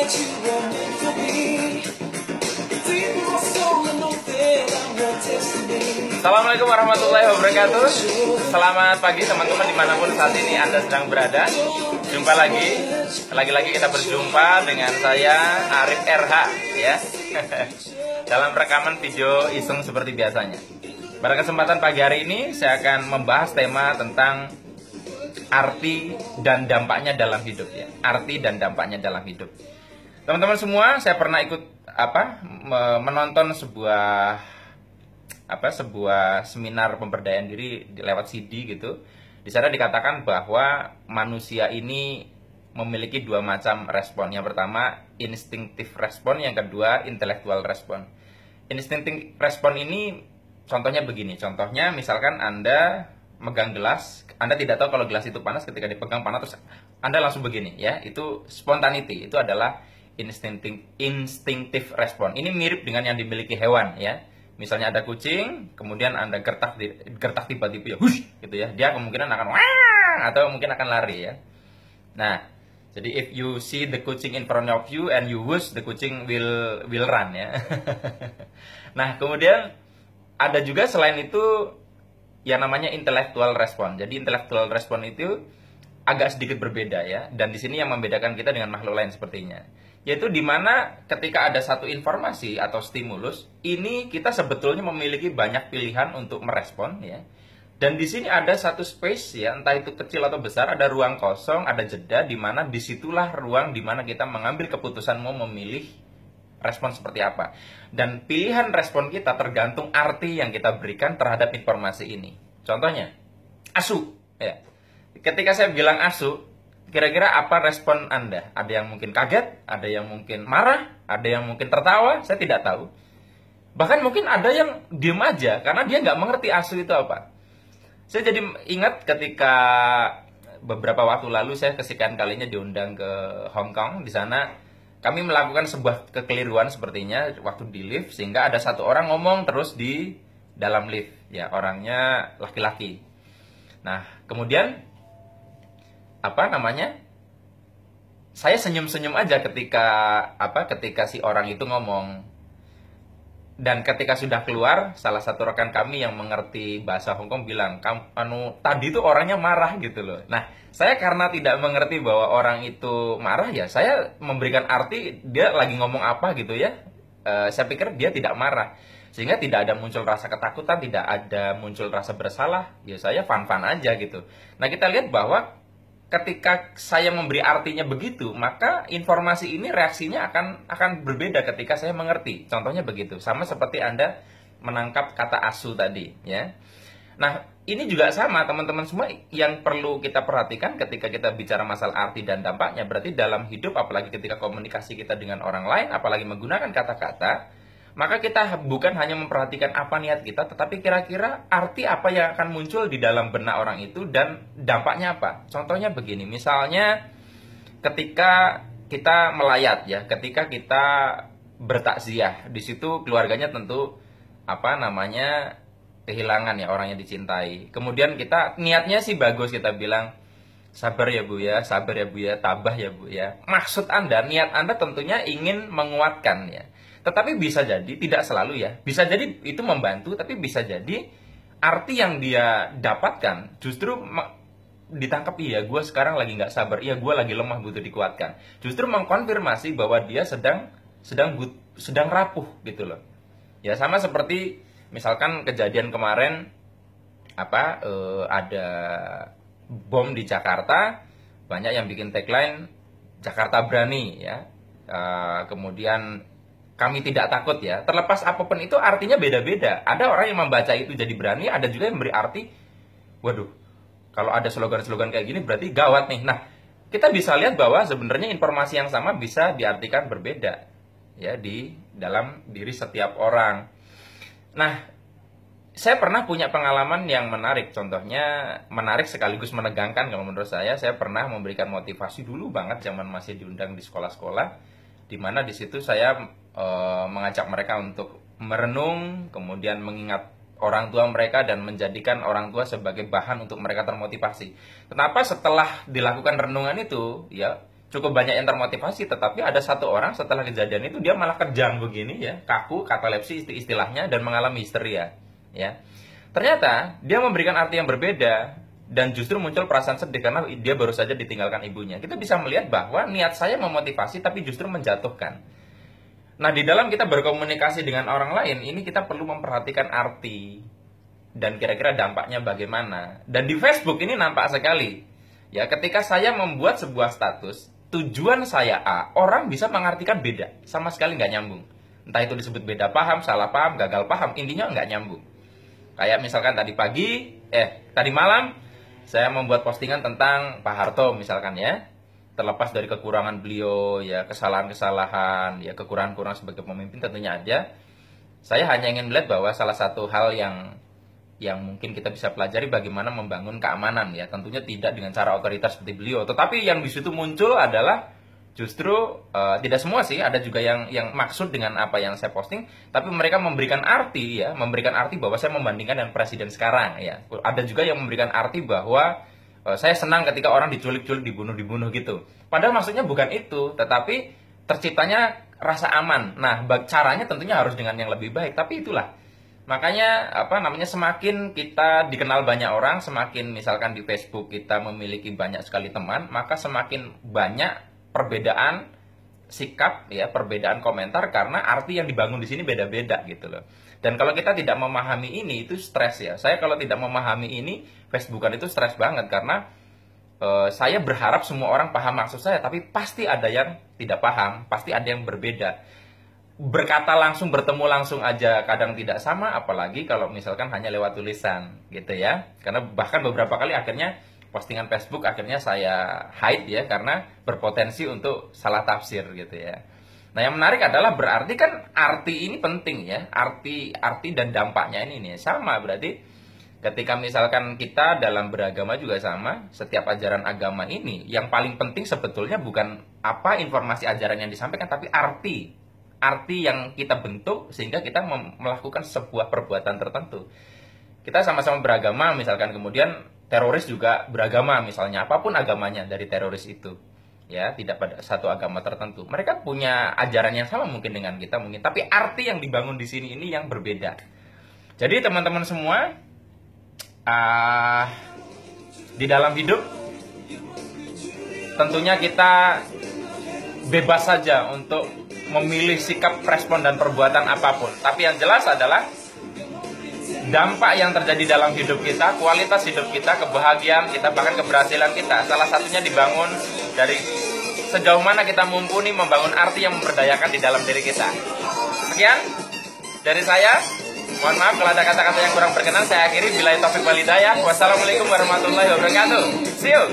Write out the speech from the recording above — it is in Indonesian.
Assalamualaikum warahmatullahi wabarakatuh. Selamat pagi teman-teman dimanapun saat ini Anda sedang berada. Jumpa lagi kita berjumpa dengan saya Arif RH ya. Dalam rekaman video iseng seperti biasanya. Pada kesempatan pagi hari ini saya akan membahas tema tentang arti dan dampaknya dalam hidup ya. Arti dan dampaknya dalam hidup. Teman-teman semua, saya pernah ikut menonton sebuah seminar pemberdayaan diri lewat CD gitu. Di sana dikatakan bahwa manusia ini memiliki dua macam respon. Yang pertama instinctive respon, yang kedua intellectual respon. Instinctive respon ini contohnya begini. Contohnya misalkan Anda megang gelas, Anda tidak tahu kalau gelas itu panas, ketika dipegang panas terus Anda langsung begini ya. Itu spontaneity, itu adalah instinctive respon. Ini mirip dengan yang dimiliki hewan ya. Misalnya ada kucing, kemudian Anda gertak tiba-tiba ya, hush, gitu ya. Dia kemungkinan akan wah atau mungkin akan lari ya. Nah, jadi if you see the kucing in front of you and you whoosh, the kucing will run ya. Nah, kemudian ada juga selain itu yang namanya intellectual respon. Jadi intellectual respon itu agak sedikit berbeda ya. Dan di sini yang membedakan kita dengan makhluk lain sepertinya, yaitu di mana ketika ada satu informasi atau stimulus, ini kita sebetulnya memiliki banyak pilihan untuk merespon ya. Dan di sini ada satu space ya, entah itu kecil atau besar, ada ruang kosong, ada jeda di mana disitulah ruang di mana kita mengambil keputusan mau memilih respon seperti apa. Dan pilihan respon kita tergantung arti yang kita berikan terhadap informasi ini. Contohnya, asu ya. Ketika saya bilang asu, kira-kira apa respon Anda? Ada yang mungkin kaget, ada yang mungkin marah, ada yang mungkin tertawa, saya tidak tahu. Bahkan mungkin ada yang diem aja, karena dia nggak mengerti asu itu apa. Saya jadi ingat ketika beberapa waktu lalu saya kesekian kalinya diundang ke Hong Kong. Di sana kami melakukan sebuah kekeliruan sepertinya waktu di lift, sehingga ada satu orang ngomong terus di dalam lift. Ya, orangnya laki-laki. Nah, kemudian saya senyum-senyum aja ketika si orang itu ngomong. Dan ketika sudah keluar, salah satu rekan kami yang mengerti bahasa Hongkong bilang, tadi tuh orangnya marah gitu loh. Nah, saya karena tidak mengerti bahwa orang itu marah ya, saya memberikan arti dia lagi ngomong apa gitu ya. Saya pikir dia tidak marah, sehingga tidak ada muncul rasa ketakutan, tidak ada muncul rasa bersalah. Ya saya fun-fun aja gitu. Nah, kita lihat bahwa ketika saya memberi artinya begitu, maka informasi ini reaksinya akan berbeda ketika saya mengerti. Contohnya begitu, sama seperti Anda menangkap kata asu tadi, ya. Nah, ini juga sama teman-teman semua yang perlu kita perhatikan ketika kita bicara masalah arti dan dampaknya. Berarti dalam hidup, apalagi ketika komunikasi kita dengan orang lain, apalagi menggunakan kata-kata, maka kita bukan hanya memperhatikan apa niat kita, tetapi kira-kira arti apa yang akan muncul di dalam benak orang itu dan dampaknya apa. Contohnya begini, misalnya ketika kita melayat ya, ketika kita bertakziah, di situ keluarganya tentu kehilangan ya orang yang dicintai. Kemudian kita niatnya sih bagus, kita bilang sabar ya Bu ya, sabar ya Bu ya, tabah ya Bu ya. Maksud Anda, niat Anda tentunya ingin menguatkan ya. Tetapi bisa jadi, tidak selalu ya, bisa jadi itu membantu, tapi bisa jadi arti yang dia dapatkan justru ditangkap, iya gue sekarang lagi gak sabar, iya gue lagi lemah butuh dikuatkan. Justru mengkonfirmasi bahwa dia sedang rapuh gitu loh. Ya sama seperti misalkan kejadian kemarin, ada bom di Jakarta, banyak yang bikin tagline, Jakarta berani ya, kemudian kami tidak takut ya. Terlepas apapun itu artinya beda-beda. Ada orang yang membaca itu jadi berani, ada juga yang memberi arti, waduh, kalau ada slogan-slogan kayak gini berarti gawat nih. Nah, kita bisa lihat bahwa sebenarnya informasi yang sama bisa diartikan berbeda ya di dalam diri setiap orang. Nah, saya pernah punya pengalaman yang menarik. Contohnya menarik sekaligus menegangkan kalau menurut saya. Saya pernah memberikan motivasi dulu banget zaman masih diundang di sekolah-sekolah, di mana di situ saya mengajak mereka untuk merenung, kemudian mengingat orang tua mereka dan menjadikan orang tua sebagai bahan untuk mereka termotivasi. Kenapa setelah dilakukan renungan itu, ya cukup banyak yang termotivasi, tetapi ada satu orang setelah kejadian itu dia malah kejang begini ya, kaku, katalepsi istilahnya, dan mengalami histeria ya. Ternyata dia memberikan arti yang berbeda dan justru muncul perasaan sedih karena dia baru saja ditinggalkan ibunya. Kita bisa melihat bahwa niat saya memotivasi tapi justru menjatuhkan. Nah, di dalam kita berkomunikasi dengan orang lain, ini kita perlu memperhatikan arti dan kira-kira dampaknya bagaimana. Dan di Facebook ini nampak sekali. Ya, ketika saya membuat sebuah status, tujuan saya A, orang bisa mengartikan beda, sama sekali nggak nyambung. Entah itu disebut beda paham, salah paham, gagal paham, intinya nggak nyambung. Kayak misalkan tadi malam, saya membuat postingan tentang Pak Harto misalkan ya, terlepas dari kekurangan beliau, ya kesalahan-kesalahan, ya kekurangan-kekurangan sebagai pemimpin tentunya ada. Saya hanya ingin melihat bahwa salah satu hal yang mungkin kita bisa pelajari bagaimana membangun keamanan ya, tentunya tidak dengan cara otoritas seperti beliau. Tetapi yang di situ muncul adalah justru tidak semua sih, ada juga yang maksud dengan apa yang saya posting, tapi mereka memberikan arti bahwa saya membandingkan dengan presiden sekarang ya. Ada juga yang memberikan arti bahwa saya senang ketika orang diculik-culik, dibunuh gitu. Padahal maksudnya bukan itu, tetapi terciptanya rasa aman. Nah, caranya tentunya harus dengan yang lebih baik, tapi itulah. Makanya semakin kita dikenal banyak orang, semakin misalkan di Facebook kita memiliki banyak sekali teman, maka semakin banyak perbedaan sikap ya, perbedaan komentar karena arti yang dibangun di sini beda-beda gitu loh. Dan kalau kita tidak memahami ini itu stres ya. Saya kalau tidak memahami ini, Facebookan itu stres banget karena saya berharap semua orang paham maksud saya, tapi pasti ada yang tidak paham, pasti ada yang berbeda. Berkata langsung, bertemu langsung aja kadang tidak sama, apalagi kalau misalkan hanya lewat tulisan gitu ya. Karena bahkan beberapa kali akhirnya postingan Facebook akhirnya saya hide ya, karena berpotensi untuk salah tafsir gitu ya. Nah, yang menarik adalah berarti kan arti ini penting ya, arti dan dampaknya ini nih sama. Berarti ketika misalkan kita dalam beragama juga sama, setiap ajaran agama ini yang paling penting sebetulnya bukan apa informasi ajaran yang disampaikan, tapi arti yang kita bentuk sehingga kita melakukan sebuah perbuatan tertentu. Kita sama-sama beragama misalkan, kemudian teroris juga beragama misalnya, apapun agamanya dari teroris itu ya, tidak pada satu agama tertentu. Mereka punya ajaran yang sama mungkin dengan kita mungkin, tapi arti yang dibangun di sini ini yang berbeda. Jadi teman-teman semua, di dalam hidup tentunya kita bebas saja untuk memilih sikap, respon, dan perbuatan apapun. Tapi yang jelas adalah dampak yang terjadi dalam hidup kita, kualitas hidup kita, kebahagiaan kita, bahkan keberhasilan kita, salah satunya dibangun dari sejauh mana kita mumpuni membangun arti yang memberdayakan di dalam diri kita. Sekian dari saya. Mohon maaf kalau ada kata-kata yang kurang berkenan. Saya akhiri. Billahi taufiq wal hidayah. Wassalamualaikum warahmatullahi wabarakatuh. See you.